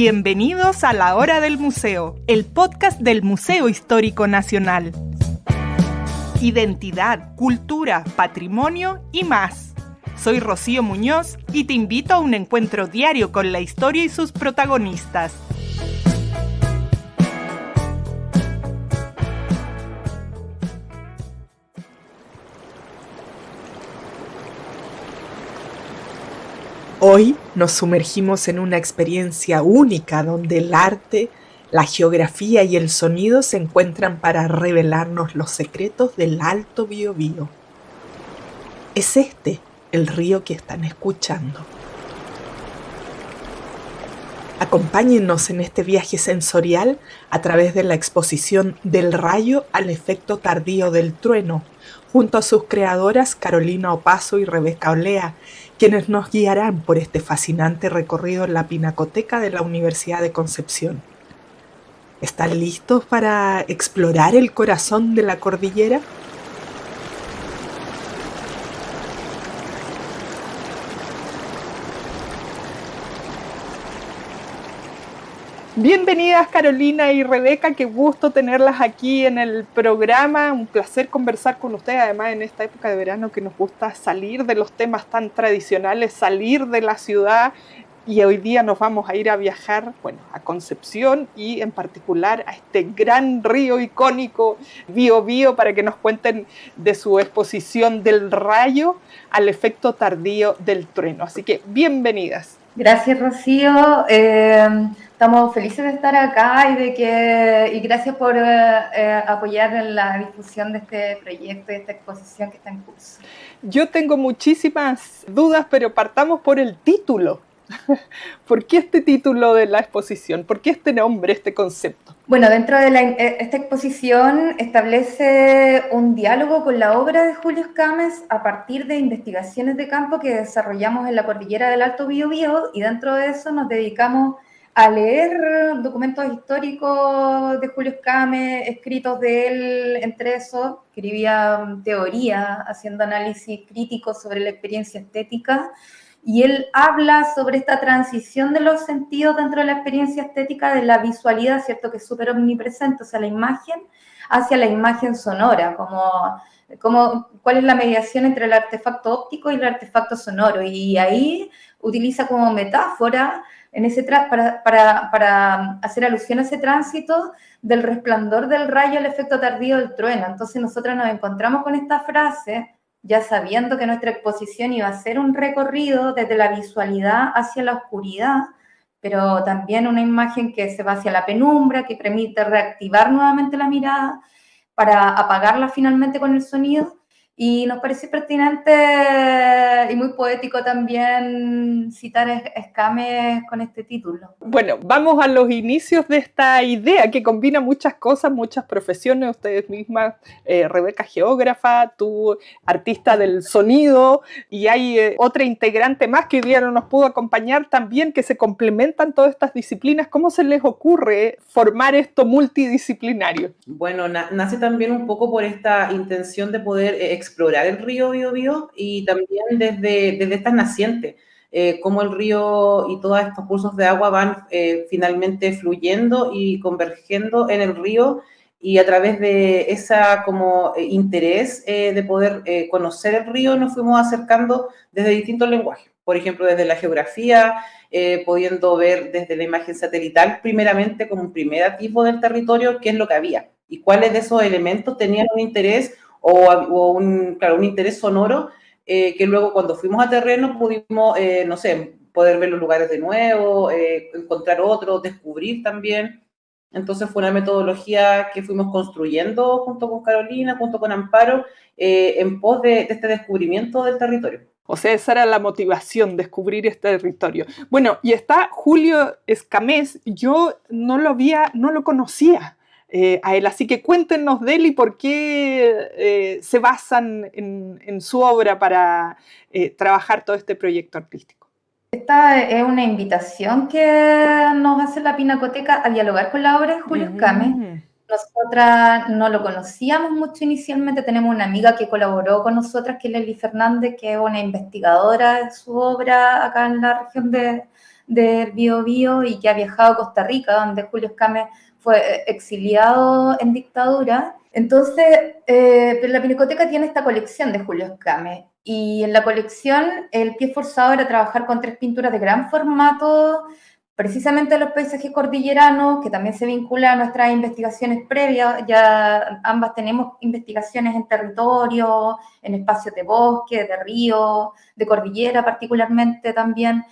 Bienvenidos a La Hora del Museo, el podcast del Museo Histórico Nacional. Identidad, cultura, patrimonio y más. Soy Rocío Muñoz y te invito a un encuentro diario con la historia y sus protagonistas. Hoy nos sumergimos en una experiencia única donde el arte, la geografía y el sonido se encuentran para revelarnos los secretos del Alto Biobío. Es este el río que están escuchando. Acompáñennos en este viaje sensorial a través de la exposición Del rayo al efecto tardío del trueno, junto a sus creadoras Carolina Opazo y Rebeca Olea, quienes nos guiarán por este fascinante recorrido en la Pinacoteca de la Universidad de Concepción. ¿Están listos para explorar el corazón de la cordillera? Bienvenidas Carolina y Rebeca, qué gusto tenerlas aquí en el programa, un placer conversar con ustedes, además en esta época de verano que nos gusta salir de los temas tan tradicionales, salir de la ciudad, y hoy día nos vamos a ir a viajar, a Concepción y en particular a este gran río icónico Biobío para que nos cuenten de su exposición Del rayo al efecto tardío del trueno, así que bienvenidas. Gracias, Rocío. Estamos felices de estar acá y gracias por apoyar en la difusión de este proyecto y de esta exposición que está en curso. Yo tengo muchísimas dudas, pero partamos por el título. ¿Por qué este título de la exposición? ¿Por qué este nombre, este concepto? Bueno, dentro de esta exposición establece un diálogo con la obra de Julio Escames a partir de investigaciones de campo que desarrollamos en la cordillera del Alto Biobío, y dentro de eso nos dedicamos a leer documentos históricos de Julio Escames, escritos de él. Entre esos escribía teoría, haciendo análisis crítico sobre la experiencia estética. Y él habla sobre esta transición de los sentidos dentro de la experiencia estética, de la visualidad, ¿cierto?, que es súper omnipresente, o sea, la imagen, hacia la imagen sonora, cuál es la mediación entre el artefacto óptico y el artefacto sonoro. Y ahí utiliza como metáfora para hacer alusión a ese tránsito del resplandor del rayo al efecto tardío del trueno. Entonces nosotros nos encontramos con esta frase, ya sabiendo que nuestra exposición iba a ser un recorrido desde la visualidad hacia la oscuridad, pero también una imagen que se va hacia la penumbra, que permite reactivar nuevamente la mirada para apagarla finalmente con el sonido. Y nos parece pertinente y muy poético también citar a Escames con este título. Bueno, vamos a los inicios de esta idea que combina muchas cosas, muchas profesiones. Ustedes mismas, Rebeca geógrafa, tú artista del sonido, y hay otra integrante más que hoy día no nos pudo acompañar también, que se complementan todas estas disciplinas. ¿Cómo se les ocurre formar esto multidisciplinario? Bueno, nace también un poco por esta intención de poder explorar el río Biobío, y también desde estas nacientes, cómo el río y todos estos cursos de agua van finalmente fluyendo y convergiendo en el río, y a través de esa interés de poder conocer el río nos fuimos acercando desde distintos lenguajes. Por ejemplo, desde la geografía, pudiendo ver desde la imagen satelital primeramente como un primer atisbo del territorio, qué es lo que había y cuáles de esos elementos tenían un interés o un interés sonoro, que luego cuando fuimos a terreno pudimos, poder ver los lugares de nuevo, encontrar otros, descubrir también. Entonces fue una metodología que fuimos construyendo junto con Carolina, junto con Amparo, en pos de este descubrimiento del territorio. O sea, esa era la motivación, descubrir este territorio. Bueno, y está Julio Escames, yo no lo conocía a él, así que cuéntenos de él y por qué se basan en su obra para trabajar todo este proyecto artístico. Esta es una invitación que nos hace la Pinacoteca a dialogar con la obra de Julio Escames. Nosotras no lo conocíamos mucho inicialmente, tenemos una amiga que colaboró con nosotras, que es Leslie Fernández, que es una investigadora de su obra acá en la región de del Biobío y que ha viajado a Costa Rica, donde Julio Escámez fue exiliado en dictadura. Entonces, la Pinacoteca tiene esta colección de Julio Escámez y en la colección el pie forzado era trabajar con 3 pinturas de gran formato, precisamente los paisajes cordilleranos, que también se vincula a nuestras investigaciones previas. Ya ambas tenemos investigaciones en territorio, en espacios de bosque, de río, de cordillera particularmente también.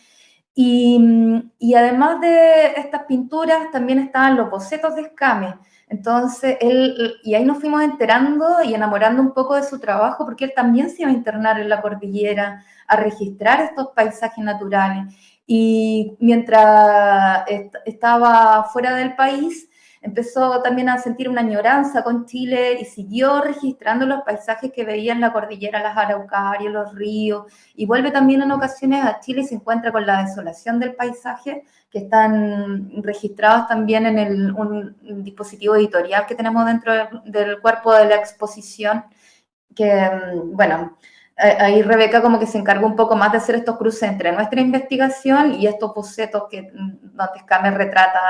Y además de estas pinturas, también estaban los bocetos de Escámez. Entonces, y ahí nos fuimos enterando y enamorando un poco de su trabajo, porque él también se iba a internar en la cordillera, a registrar estos paisajes naturales. Y mientras estaba fuera del país, empezó también a sentir una añoranza con Chile y siguió registrando los paisajes que veía en la cordillera, las araucarias, los ríos, y vuelve también en ocasiones a Chile y se encuentra con la desolación del paisaje, que están registrados también en un dispositivo editorial que tenemos dentro del cuerpo de la exposición, que, bueno, ahí Rebeca como que se encargó un poco más de hacer estos cruces entre nuestra investigación y estos bocetos donde Escámez retrata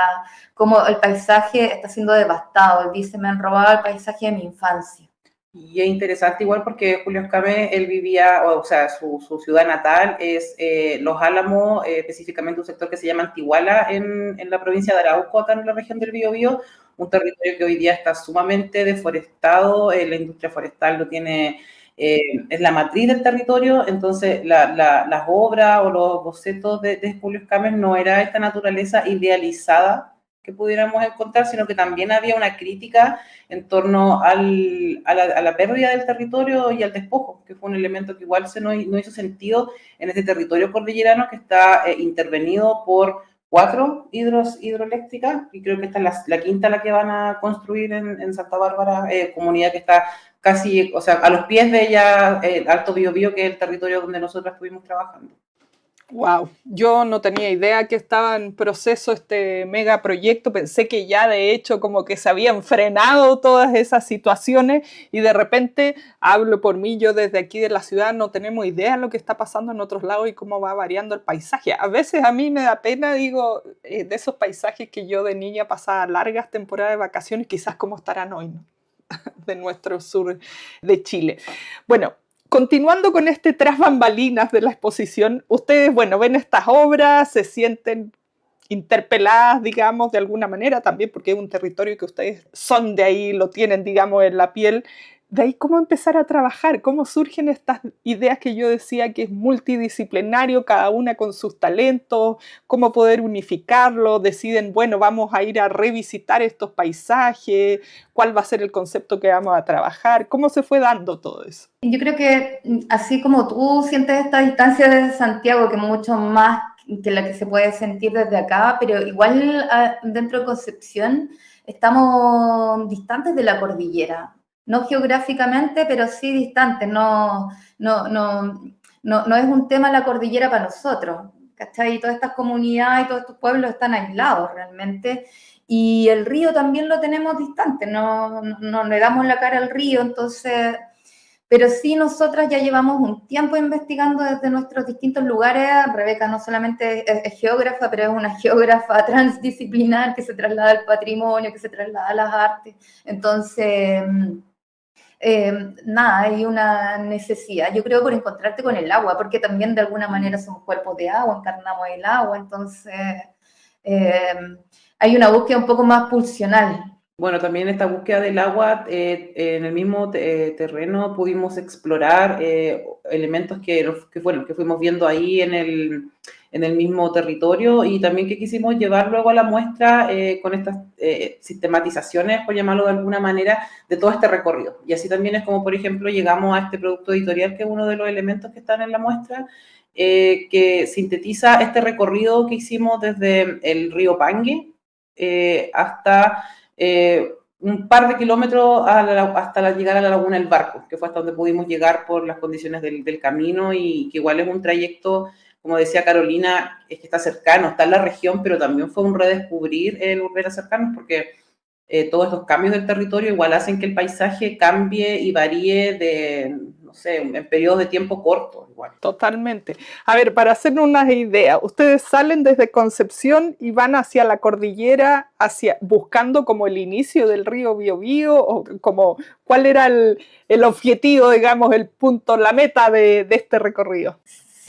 cómo el paisaje está siendo devastado. Él dice, me han robado el paisaje de mi infancia. Y es interesante igual porque Julio Escámez, él vivía, o sea, su ciudad natal es Los Álamos, específicamente un sector que se llama Antiguala en la provincia de Arauco, acá en la región del Biobío, un territorio que hoy día está sumamente deforestado, la industria forestal lo tiene, es la matriz del territorio, entonces las obras o los bocetos de Julio Escámez no era esta naturaleza idealizada que pudiéramos encontrar, sino que también había una crítica en torno a la pérdida del territorio y al despojo, que fue un elemento que igual no hizo sentido en este territorio cordillerano que está intervenido por 4 hidroeléctricas, y creo que esta es la quinta la que van a construir en Santa Bárbara, comunidad que está casi, o sea, a los pies de ella, Alto Biobío, que es el territorio donde nosotros estuvimos trabajando. Wow, yo no tenía idea que estaba en proceso este megaproyecto, pensé que ya de hecho como que se habían frenado todas esas situaciones y de repente, hablo por mí, yo desde aquí de la ciudad no tenemos idea de lo que está pasando en otros lados y cómo va variando el paisaje. A veces a mí me da pena, digo, de esos paisajes que yo de niña pasaba largas temporadas de vacaciones, quizás cómo estarán hoy, ¿no? De nuestro sur de Chile. Bueno, continuando con este tras bambalinas de la exposición, ustedes, bueno, ven estas obras, se sienten interpeladas, digamos, de alguna manera, también porque es un territorio que ustedes son de ahí, lo tienen, digamos, en la piel. De ahí, ¿cómo empezar a trabajar? ¿Cómo surgen estas ideas que yo decía que es multidisciplinario, cada una con sus talentos? ¿Cómo poder unificarlo? Deciden, bueno, vamos a ir a revisitar estos paisajes, ¿cuál va a ser el concepto que vamos a trabajar? ¿Cómo se fue dando todo eso? Yo creo que así como tú sientes esta distancia de Santiago, que es mucho más que la que se puede sentir desde acá, pero igual dentro de Concepción estamos distantes de la cordillera. No geográficamente, pero sí distantes. No es un tema la cordillera para nosotros, ¿cachai? Y todas estas comunidades y todos estos pueblos están aislados realmente. Y el río también lo tenemos distante, no le damos la cara al río, entonces... Pero sí, nosotras ya llevamos un tiempo investigando desde nuestros distintos lugares. Rebeca no solamente es geógrafa, pero es una geógrafa transdisciplinar que se traslada al patrimonio, que se traslada a las artes. Entonces... nada, hay una necesidad, yo creo, por encontrarte con el agua, porque también de alguna manera somos cuerpos de agua, encarnamos el agua, entonces hay una búsqueda un poco más pulsional. Bueno, también esta búsqueda del agua, en el mismo terreno pudimos explorar elementos que fuimos viendo ahí en el mismo territorio, y también que quisimos llevar luego a la muestra con estas sistematizaciones, por llamarlo de alguna manera, de todo este recorrido. Y así también es como, por ejemplo, llegamos a este producto editorial, que es uno de los elementos que están en la muestra, que sintetiza este recorrido que hicimos desde el río Pangue hasta... un par de kilómetros hasta llegar a la Laguna del Barco, que fue hasta donde pudimos llegar por las condiciones del camino, y que igual es un trayecto, como decía Carolina, es que está cercano, está en la región, pero también fue un redescubrir el volver a acercarnos, porque todos estos cambios del territorio igual hacen que el paisaje cambie y varíe no sé, en periodos de tiempo cortos. igual. Totalmente. A ver, para hacer una idea, ustedes salen desde Concepción y van hacia la cordillera, buscando como el inicio del río Biobío, o como cuál era el objetivo, digamos, el punto, la meta de este recorrido.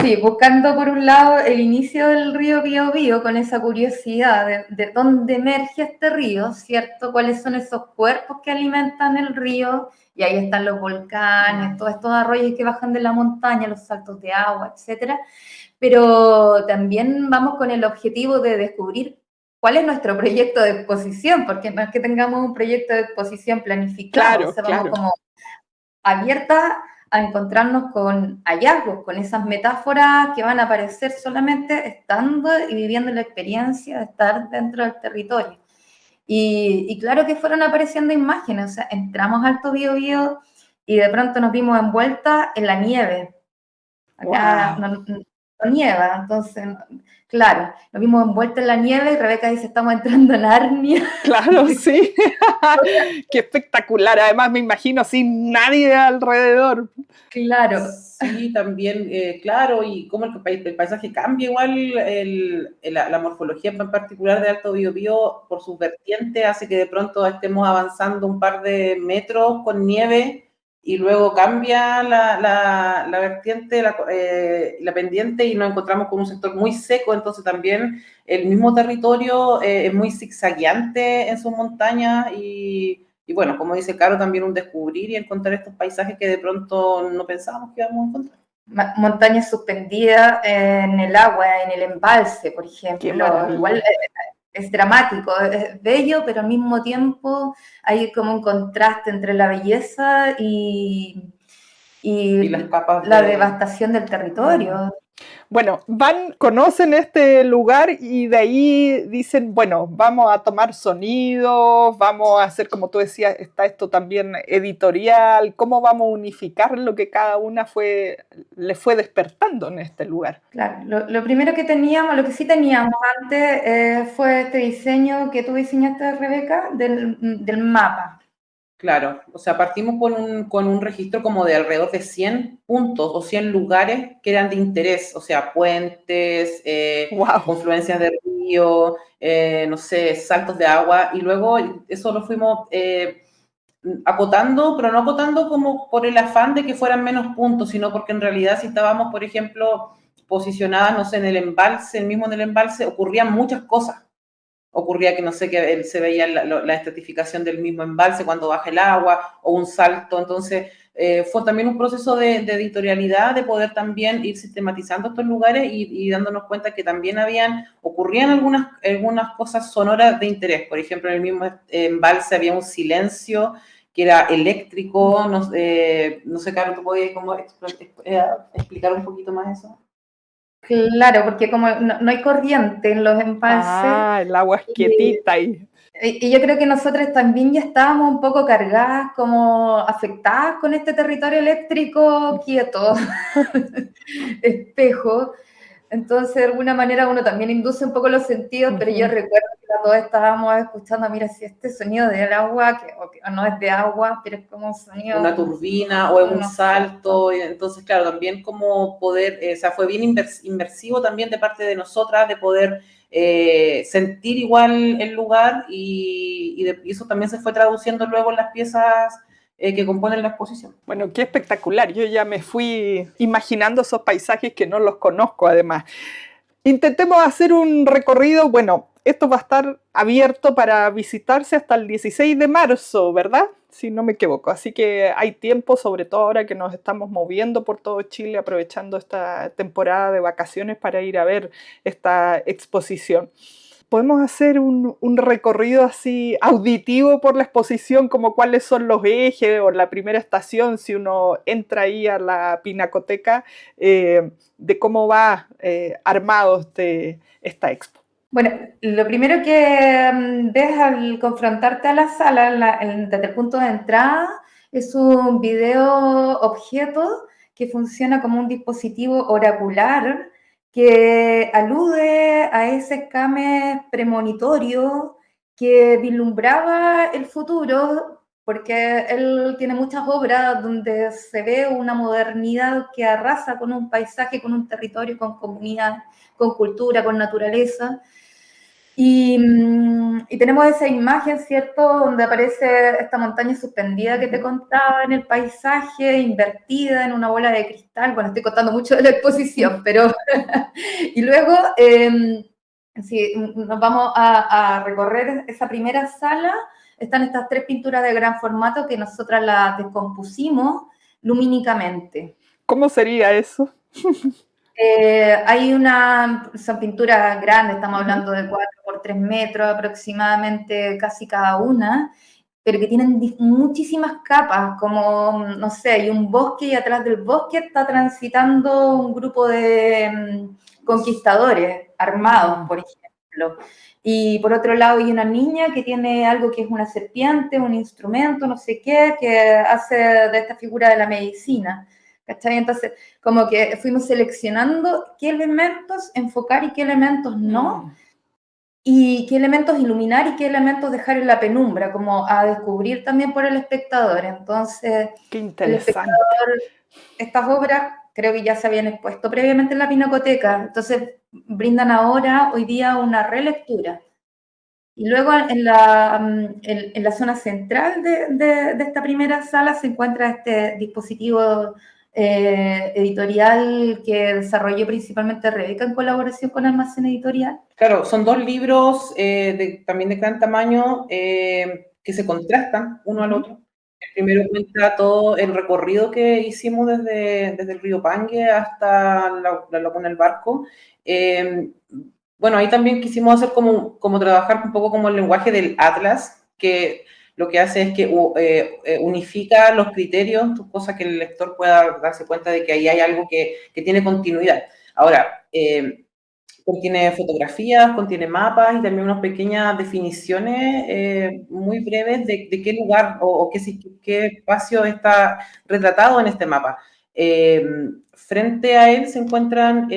Sí, buscando por un lado el inicio del río Biobío, con esa curiosidad de dónde emerge este río, ¿cierto? ¿Cuáles son esos cuerpos que alimentan el río? Y ahí están los volcanes, todos estos arroyos que bajan de la montaña, los saltos de agua, etcétera. Pero también vamos con el objetivo de descubrir cuál es nuestro proyecto de exposición, porque no es que tengamos un proyecto de exposición planificado, Claro, o sea, claro. vamos como abiertas a encontrarnos con hallazgos, con esas metáforas que van a aparecer solamente estando y viviendo la experiencia de estar dentro del territorio. Y claro que fueron apareciendo imágenes, o sea, entramos al Alto Biobío y de pronto nos vimos envueltas en la nieve. Acá Wow. no nieva, entonces, claro, nos vimos envueltas en la nieve y Rebeca dice, estamos entrando en Narnia. Claro, sí. Qué espectacular. Además, me imagino sin nadie alrededor. Claro. Sí, también, claro, y cómo el paisaje cambia igual, la morfología en particular de Alto Biobío por sus vertientes hace que de pronto estemos avanzando un par de metros con nieve y luego cambia la vertiente, la pendiente y nos encontramos con un sector muy seco, entonces también el mismo territorio es muy zigzagueante en sus montañas y bueno, como dice Caro, también un descubrir y encontrar estos paisajes que de pronto no pensábamos que íbamos a encontrar. Montañas suspendidas en el agua, en el embalse, por ejemplo. Igual es dramático, es bello, pero al mismo tiempo hay como un contraste entre la belleza y las capas la devastación del territorio. Bueno, conocen este lugar y de ahí dicen, bueno, vamos a tomar sonidos, vamos a hacer, como tú decías, está esto también editorial, cómo vamos a unificar lo que cada una le fue despertando en este lugar. Claro, lo primero que teníamos, lo que sí teníamos antes fue este diseño que tú diseñaste, Rebeca, del mapa. Claro, o sea, partimos con un registro como de alrededor de 100 puntos o 100 lugares que eran de interés, o sea, puentes, Wow. confluencias de río, no sé, saltos de agua, y luego eso lo fuimos acotando, pero no acotando como por el afán de que fueran menos puntos, sino porque en realidad si estábamos, por ejemplo, posicionadas, no sé, en el embalse, mismo en el embalse, ocurrían muchas cosas. Ocurría que, no sé, que se veía la estratificación del mismo embalse cuando baja el agua o un salto. Entonces, fue también un proceso de editorialidad, de poder también ir sistematizando estos lugares y dándonos cuenta que también ocurrían algunas cosas sonoras de interés. Por ejemplo, en el mismo embalse había un silencio que era eléctrico. No sé, Carlos, ¿tú podías explicar un poquito más eso? Claro, porque como no hay corriente en los embalses. Ah, el agua es quietita ahí. Y yo creo que nosotros también ya estábamos un poco cargadas, como afectadas con este territorio eléctrico quieto, espejo. Entonces, de alguna manera, uno también induce un poco los sentidos, pero yo recuerdo que las dos estábamos escuchando, mira, si este sonido del agua, que no es de agua, pero es como un sonido... Una turbina o un salto, y entonces, claro, también como poder, o sea, fue bien inmersivo también de parte de nosotras, de poder sentir igual el lugar y eso también se fue traduciendo luego en las piezas que componen la exposición. Bueno, qué espectacular. Yo ya me fui imaginando esos paisajes que no los conozco además. Intentemos hacer un recorrido. Bueno, esto va a estar abierto para visitarse hasta el 16 de marzo, ¿verdad? Si no me equivoco. Así que hay tiempo, sobre todo ahora que nos estamos moviendo por todo Chile, aprovechando esta temporada de vacaciones para ir a ver esta exposición. Podemos hacer un recorrido así auditivo por la exposición, como cuáles son los ejes o la primera estación, si uno entra ahí a la pinacoteca, de cómo va armado esta expo. Bueno, lo primero que ves al confrontarte a la sala, desde el punto de entrada, es un video objeto que funciona como un dispositivo oracular que alude a ese escame premonitorio que vislumbraba el futuro porque él tiene muchas obras donde se ve una modernidad que arrasa con un paisaje, con un territorio, con comunidad, con cultura, con naturaleza. Y tenemos esa imagen, ¿cierto?, donde aparece esta montaña suspendida que te contaba en el paisaje, invertida en una bola de cristal. Bueno, estoy contando mucho de la exposición, pero... y luego, si nos vamos a recorrer esa primera sala, están estas 3 pinturas de gran formato que nosotras las descompusimos lumínicamente. ¿Cómo sería eso? Son pinturas grandes, estamos hablando de 4 por 3 metros aproximadamente, casi cada una, pero que tienen muchísimas capas, como, no sé, hay un bosque y atrás del bosque está transitando un grupo de conquistadores armados, por ejemplo. Y por otro lado hay una niña que tiene algo que es una serpiente, un instrumento, no sé qué, que hace de esta figura de la medicina. ¿Cachai? Entonces, como que fuimos seleccionando qué elementos enfocar y qué elementos no, y qué elementos iluminar y qué elementos dejar en la penumbra, como a descubrir también por el espectador. Entonces, qué el interesante. espectador, estas obras creo que ya se habían expuesto previamente en la Pinacoteca, entonces brindan ahora, hoy día, una relectura. Y luego en la zona central de esta primera sala se encuentra este dispositivo editorial que desarrolló principalmente Rebeca en colaboración con Almacén Editorial. Claro, son 2 libros también de gran tamaño que se contrastan uno al otro. El primero cuenta todo el recorrido que hicimos desde el río Pangue hasta la Laguna del Barco. Bueno, ahí también quisimos hacer como trabajar un poco como el lenguaje del Atlas, que lo que hace es que unifica los criterios, cosa que el lector pueda darse cuenta de que ahí hay algo que tiene continuidad. Ahora, contiene fotografías, contiene mapas y también unas pequeñas definiciones muy breves de qué lugar o qué espacio está retratado en este mapa. Frente a él se encuentran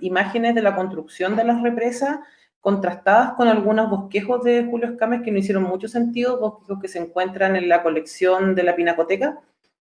imágenes de la construcción de las represas contrastadas con algunos bosquejos de Julio Escames que no hicieron mucho sentido, bosquejos que se encuentran en la colección de la Pinacoteca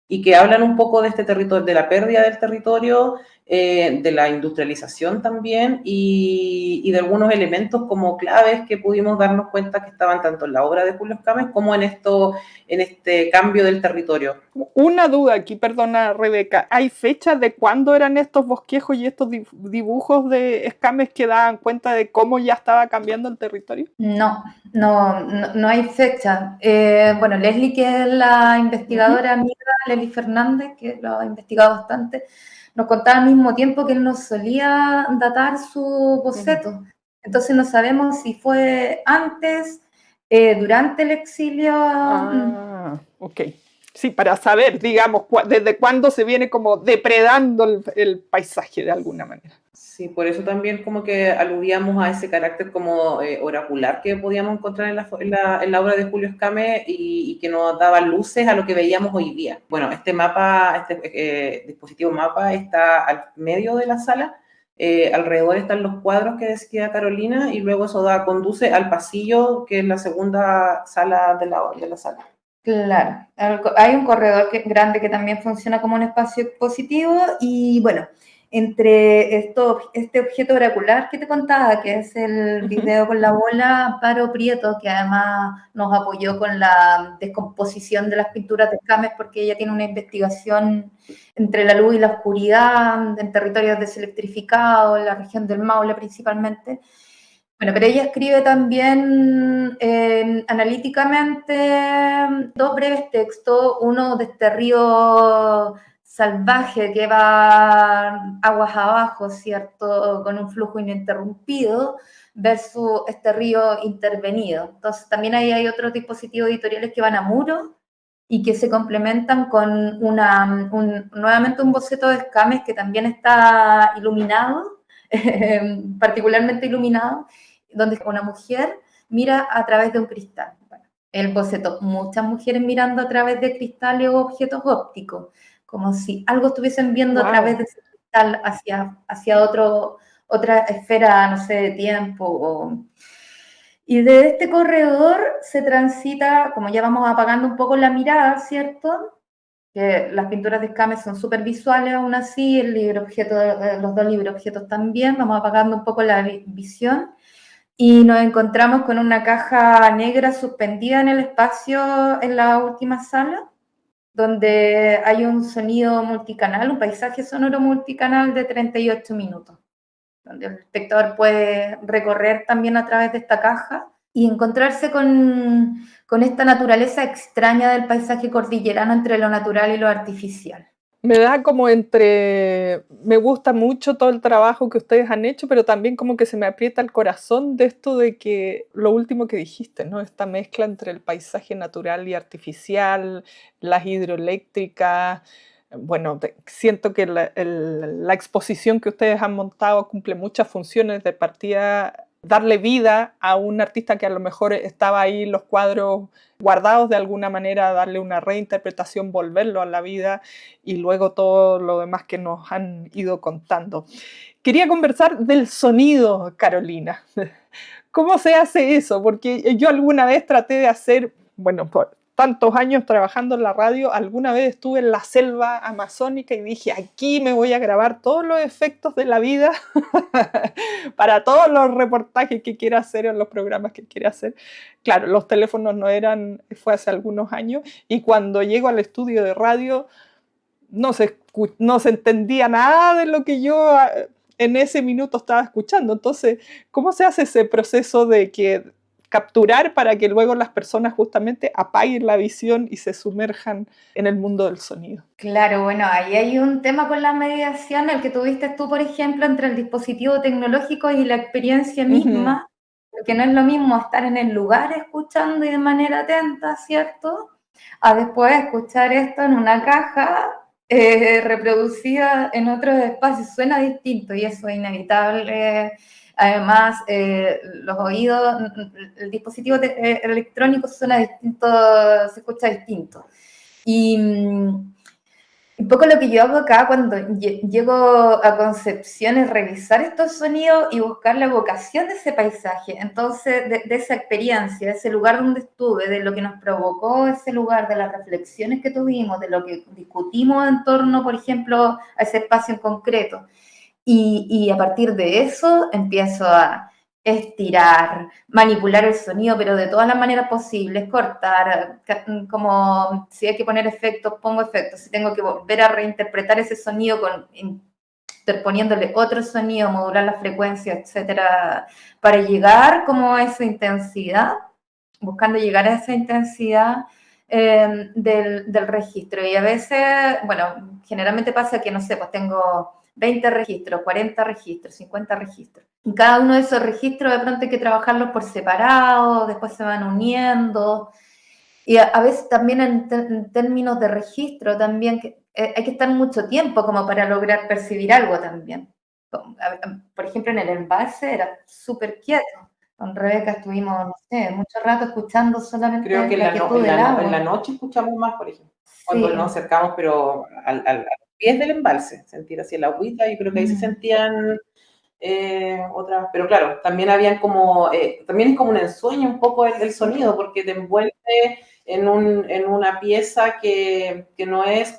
y que hablan un poco de este territorio, de la pérdida del territorio, de la industrialización también y de algunos elementos como claves que pudimos darnos cuenta que estaban tanto en la obra de Julio Escames como en este cambio del territorio. Una duda aquí, perdona Rebeca, ¿hay fechas de cuándo eran estos bosquejos y estos dibujos de Escames que daban cuenta de cómo ya estaba cambiando el territorio? No hay fecha. Bueno, Leslie, que es la investigadora amiga, Leslie Fernández, que lo ha investigado bastante, nos contaba al mismo tiempo que él nos solía datar su boceto. Entonces no sabemos si fue antes, durante el exilio. Ok. Sí, para saber, digamos, desde cuándo se viene como depredando el paisaje de alguna manera. Sí, por eso también como que aludíamos a ese carácter como oracular que podíamos encontrar en la obra de Julio Escames y que nos daba luces a lo que veíamos hoy día. Bueno, este mapa, dispositivo mapa está al medio de la sala, alrededor están los cuadros que decía Carolina y luego eso conduce al pasillo que es la segunda sala de la sala. Claro, hay un corredor grande que también funciona como un espacio expositivo y bueno, entre este objeto oracular que te contaba, que es el video con la bola, Amparo Prieto, que además nos apoyó con la descomposición de las pinturas de Escames porque ella tiene una investigación entre la luz y la oscuridad en territorios deselectrificados, en la región del Maule principalmente. Bueno, pero ella escribe también analíticamente 2 breves textos, uno de este río salvaje que va aguas abajo, ¿cierto?, con un flujo ininterrumpido, versus este río intervenido. Entonces también ahí hay otros dispositivos editoriales que van a muro y que se complementan con nuevamente un boceto de Escames que también está iluminado, particularmente iluminado, donde una mujer mira a través de un cristal. Bueno, el boceto, muchas mujeres mirando a través de cristales o objetos ópticos, como si algo estuviesen viendo a través de ese cristal hacia otra esfera, no sé, de tiempo. Y de este corredor se transita, como ya vamos apagando un poco la mirada, ¿cierto? Que las pinturas de Escámez son súper visuales aún así, el libro objeto, los dos libros objetos también, vamos apagando un poco la visión y nos encontramos con una caja negra suspendida en el espacio en la última sala, donde hay un sonido multicanal, un paisaje sonoro multicanal de 38 minutos, donde el espectador puede recorrer también a través de esta caja y encontrarse con esta naturaleza extraña del paisaje cordillerano entre lo natural y lo artificial. Me da como me gusta mucho todo el trabajo que ustedes han hecho, pero también como que se me aprieta el corazón de esto de que lo último que dijiste, ¿no? Esta mezcla entre el paisaje natural y artificial, las hidroeléctricas. Bueno, siento que la exposición que ustedes han montado cumple muchas funciones. De partida, darle vida a un artista que a lo mejor estaba ahí los cuadros guardados de alguna manera, darle una reinterpretación, volverlo a la vida, y luego todo lo demás que nos han ido contando. Quería conversar del sonido, Carolina. ¿Cómo se hace eso? Porque yo alguna vez traté de hacer, bueno, por tantos años trabajando en la radio, alguna vez estuve en la selva amazónica y dije, aquí me voy a grabar todos los efectos de la vida para todos los reportajes que quiera hacer o los programas que quiera hacer. Claro, los teléfonos no eran, fue hace algunos años, y cuando llego al estudio de radio no se entendía nada de lo que yo en ese minuto estaba escuchando. Entonces, ¿cómo se hace ese proceso de capturar para que luego las personas justamente apaguen la visión y se sumerjan en el mundo del sonido? Claro, bueno, ahí hay un tema con la mediación, el que tuviste tú, por ejemplo, entre el dispositivo tecnológico y la experiencia misma, porque no es lo mismo estar en el lugar escuchando y de manera atenta, ¿cierto? A después escuchar esto en una caja reproducida en otros espacios. Suena distinto y eso es inevitable. Además, los oídos, el dispositivo electrónico suena distinto, se escucha distinto. Y un poco lo que yo hago acá cuando llego a Concepción es revisar estos sonidos y buscar la evocación de ese paisaje. Entonces, de esa experiencia, de ese lugar donde estuve, de lo que nos provocó ese lugar, de las reflexiones que tuvimos, de lo que discutimos en torno, por ejemplo, a ese espacio en concreto. Y a partir de eso empiezo a estirar, manipular el sonido, pero de todas las maneras posibles, cortar, como si hay que poner efectos, pongo efectos, si tengo que volver a reinterpretar ese sonido interponiéndole otro sonido, modular la frecuencia, etcétera, para llegar como a esa intensidad, buscando llegar a esa intensidad del registro. Y a veces, bueno, generalmente pasa que, no sé, pues tengo 20 registros, 40 registros, 50 registros. Y cada uno de esos registros de pronto hay que trabajarlos por separado, después se van uniendo. Y a veces también en términos de registro, también hay que estar mucho tiempo como para lograr percibir algo también. Por ejemplo, en el embalse era súper quieto. Con Rebeca estuvimos, no sé, mucho rato escuchando solamente creo que la quietud del agua. en la noche escuchamos más, por ejemplo, cuando nos acercamos, pero a los pies del embalse, sentir así el agüita, y creo que ahí se sentían otras, pero claro, también habían como, también es como un ensueño un poco el sonido, porque te envuelve en una pieza que no es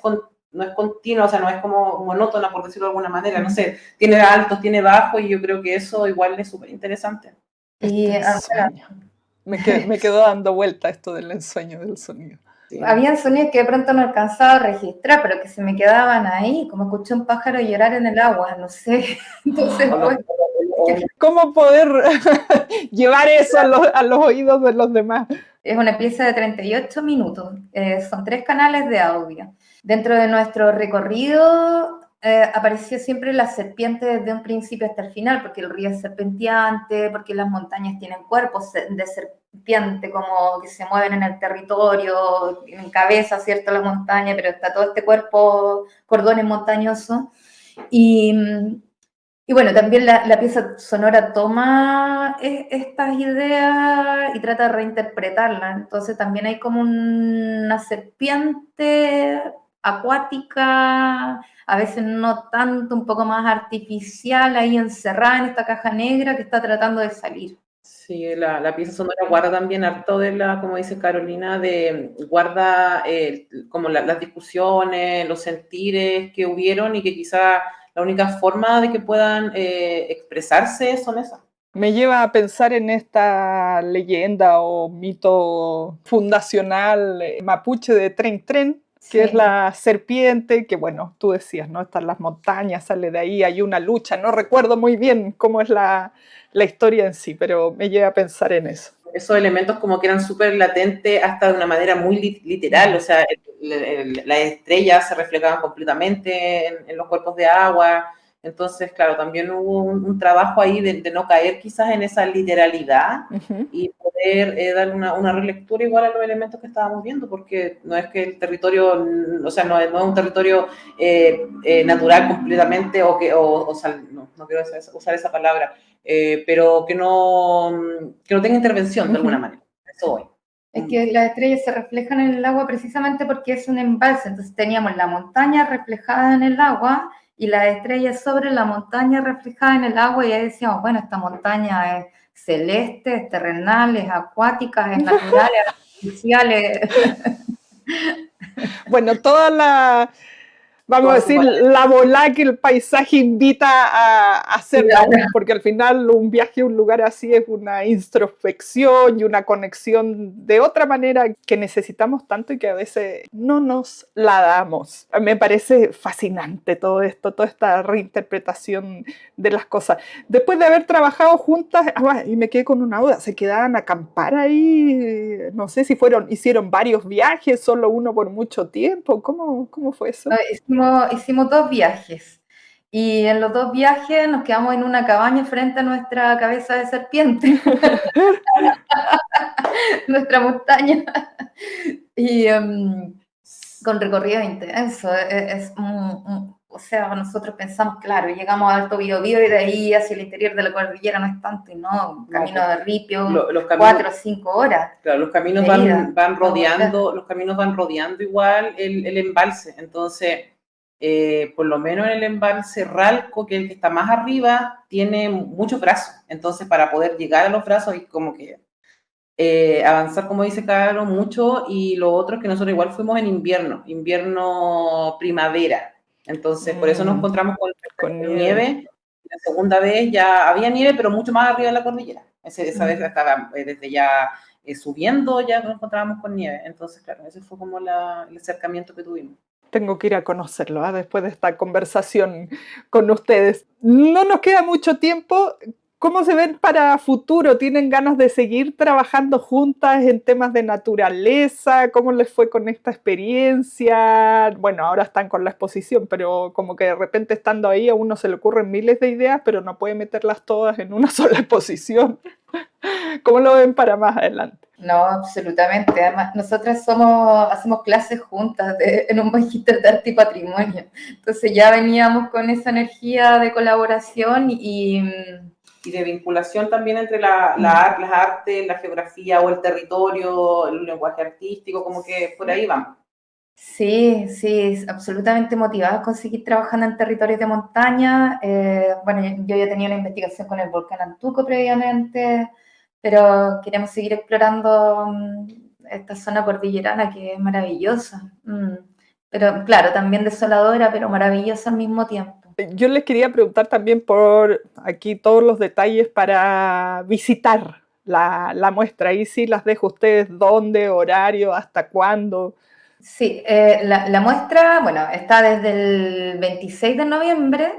continua, o sea, no es como monótona, por decirlo de alguna manera, no sé, tiene altos, tiene bajos, y yo creo que eso igual es súper interesante. Y me quedó dando vuelta esto del ensueño del sonido. Sí. Habían sonidos que de pronto no alcanzaba a registrar, pero que se me quedaban ahí, como escuché un pájaro llorar en el agua, no sé. Entonces, ¿cómo poder llevar eso a los oídos de los demás? Es una pieza de 38 minutos, son 3 canales de audio. Dentro de nuestro recorrido apareció siempre la serpiente desde un principio hasta el final, porque el río es serpenteante, porque las montañas tienen cuerpos de serpiente, como que se mueven en el territorio, tienen cabeza, ¿cierto?, la montaña, pero está todo este cuerpo, cordones montañosos. Y bueno, también la pieza sonora toma estas ideas y trata de reinterpretarlas. Entonces también hay como una serpiente acuática, a veces no tanto, un poco más artificial, ahí encerrada en esta caja negra que está tratando de salir. Sí, la pieza sonora guarda también harto de como dice Carolina, guarda como las discusiones, los sentires que hubieron y que quizá la única forma de que puedan expresarse son esas. Me lleva a pensar en esta leyenda o mito fundacional mapuche de Tren Tren, que es Sí. la serpiente, que bueno, tú decías, ¿no? Están las montañas, sale de ahí, hay una lucha, no recuerdo muy bien cómo es la historia en sí, pero me lleva a pensar en eso. Esos elementos como que eran súper latentes hasta de una manera muy literal, o sea, las estrellas se reflejaban completamente en los cuerpos de agua, entonces, claro, también hubo un trabajo ahí de no caer quizás en esa literalidad y poder darle una relectura igual a los elementos que estábamos viendo, porque no es que el territorio, o sea, no es un territorio natural completamente, no quiero usar esa palabra, pero que no tenga intervención de alguna manera. Eso voy. Es que las estrellas se reflejan en el agua precisamente porque es un embalse, entonces teníamos la montaña reflejada en el agua y las estrellas sobre la montaña reflejada en el agua y ahí decíamos, bueno, esta montaña es celeste, es terrenal, es acuática, es natural, es artificial. Bueno, vamos a decir, la bola que el paisaje invita a hacer, ¿no? Porque al final un viaje a un lugar así es una introspección y una conexión de otra manera que necesitamos tanto y que a veces no nos la damos. Me parece fascinante todo esto, toda esta reinterpretación de las cosas. Después de haber trabajado juntas, y me quedé con una duda, ¿se quedaban a acampar ahí? No sé si hicieron varios viajes, solo uno por mucho tiempo. ¿Cómo fue eso? Hicimos 2 viajes y en los 2 viajes nos quedamos en una cabaña frente a nuestra cabeza de serpiente, nuestra montaña, y con recorrido intenso. O sea, nosotros pensamos, claro, llegamos a Alto Biobío y de ahí hacia el interior de la cordillera no es tanto, y no, camino de ripio, 4 o 5 horas. Claro, los caminos van rodeando igual el embalse, entonces, por lo menos en el embalse Ralco, que es el que está más arriba, tiene muchos brazos, entonces para poder llegar a los brazos hay como que avanzar, como dice Caro, mucho, y lo otro es que nosotros igual fuimos en invierno primavera, entonces por eso nos encontramos con nieve. La segunda vez ya había nieve, pero mucho más arriba de la cordillera. Esa vez estaba desde ya subiendo, ya nos encontrábamos con nieve. Entonces, claro, ese fue como el acercamiento que tuvimos. Tengo que ir a conocerlo, después de esta conversación con ustedes. No nos queda mucho tiempo. ¿Cómo se ven para futuro? ¿Tienen ganas de seguir trabajando juntas en temas de naturaleza? ¿Cómo les fue con esta experiencia? Bueno, ahora están con la exposición, pero como que de repente estando ahí a uno se le ocurren miles de ideas, pero no puede meterlas todas en una sola exposición. ¿Cómo lo ven para más adelante? No, absolutamente. Además, nosotras hacemos clases juntas en un magíster de arte y patrimonio. Entonces ya veníamos con esa energía de colaboración y de vinculación también entre las artes, la geografía o el territorio, el lenguaje artístico, como que por ahí vamos. Sí, absolutamente motivada a seguir trabajando en territorios de montaña. Bueno, yo ya tenía una investigación con el volcán Antuco previamente, pero queremos seguir explorando esta zona cordillerana que es maravillosa. Pero claro, también desoladora, pero maravillosa al mismo tiempo. Yo les quería preguntar también por aquí todos los detalles para visitar la muestra. Ahí sí las dejo a ustedes, dónde, horario, hasta cuándo. Sí, la muestra, bueno, está desde el 26 de noviembre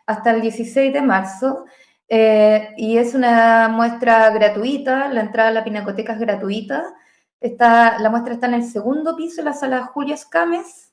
hasta el 16 de marzo y es una muestra gratuita, la entrada a la Pinacoteca es gratuita. La muestra está en el segundo piso, la sala Julio Escames,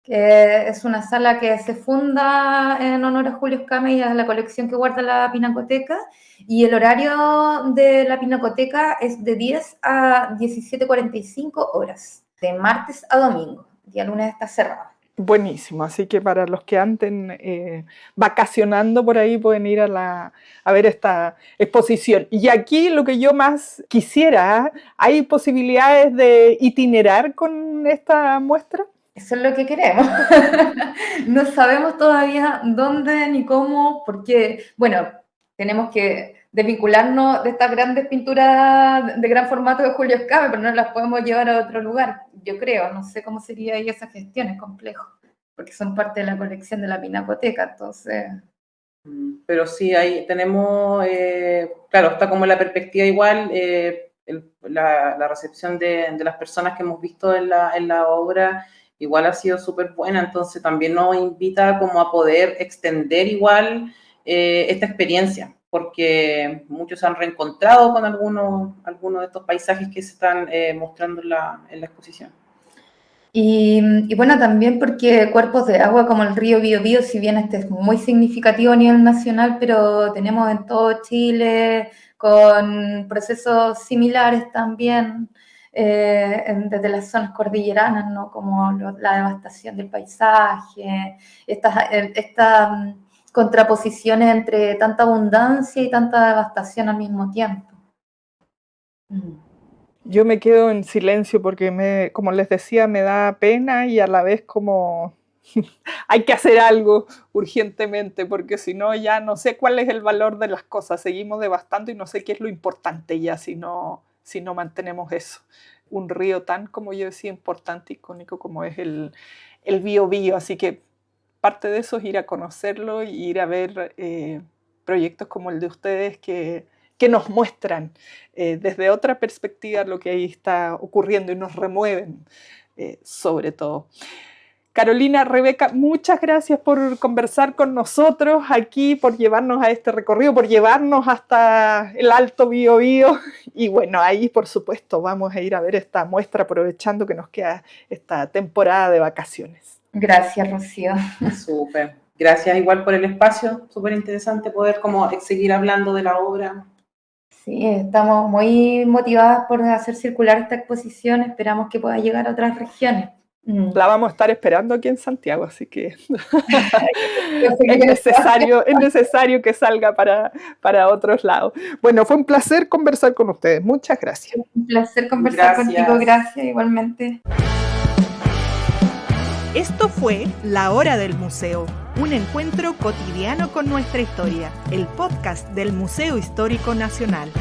que es una sala que se funda en honor a Julio Escames y a la colección que guarda la Pinacoteca, y el horario de la Pinacoteca es de 10 a 17:45 horas, de martes a domingo. El día lunes está cerrado. Buenísimo, así que para los que anden vacacionando por ahí pueden ir a ver esta exposición. Y aquí lo que yo más quisiera, ¿hay posibilidades de itinerar con esta muestra? Eso es lo que queremos. No sabemos todavía dónde ni cómo, porque, bueno, tenemos que desvincularnos de estas grandes pinturas de gran formato de Julio Escame, pero no las podemos llevar a otro lugar, yo creo. No sé cómo sería ahí esa gestión, es complejo, porque son parte de la colección de la Pinacoteca, entonces... Pero sí, ahí tenemos, claro, está como la perspectiva igual, la recepción de las personas que hemos visto en la obra igual ha sido súper buena, entonces también nos invita como a poder extender igual esta experiencia, porque muchos se han reencontrado con algunos de estos paisajes que se están mostrando en la exposición. Y bueno, también porque cuerpos de agua como el río Biobío, si bien este es muy significativo a nivel nacional, pero tenemos en todo Chile con procesos similares también, desde las zonas cordilleranas, ¿no? Como la devastación del paisaje, estas contraposiciones entre tanta abundancia y tanta devastación al mismo tiempo. Yo me quedo en silencio porque, como les decía, me da pena y a la vez como hay que hacer algo urgentemente, porque si no ya no sé cuál es el valor de las cosas. Seguimos devastando y no sé qué es lo importante ya si no mantenemos eso. Un río tan, como yo decía, importante, icónico como es el Biobío. Así que parte de eso es ir a conocerlo y ir a ver proyectos como el de ustedes que nos muestran desde otra perspectiva lo que ahí está ocurriendo y nos remueven sobre todo. Carolina, Rebeca, muchas gracias por conversar con nosotros aquí, por llevarnos a este recorrido, por llevarnos hasta el Alto Biobío. Y bueno, ahí por supuesto vamos a ir a ver esta muestra aprovechando que nos queda esta temporada de vacaciones. Gracias, Rocío. Súper. Gracias igual por el espacio, súper interesante poder como seguir hablando de la obra. Sí, estamos muy motivadas por hacer circular esta exposición, esperamos que pueda llegar a otras regiones. La vamos a estar esperando aquí en Santiago, así que es necesario que salga para otros lados. Bueno, fue un placer conversar con ustedes, muchas gracias. Un placer conversar contigo, gracias igualmente. Esto fue La Hora del Museo, un encuentro cotidiano con nuestra historia, el podcast del Museo Histórico Nacional.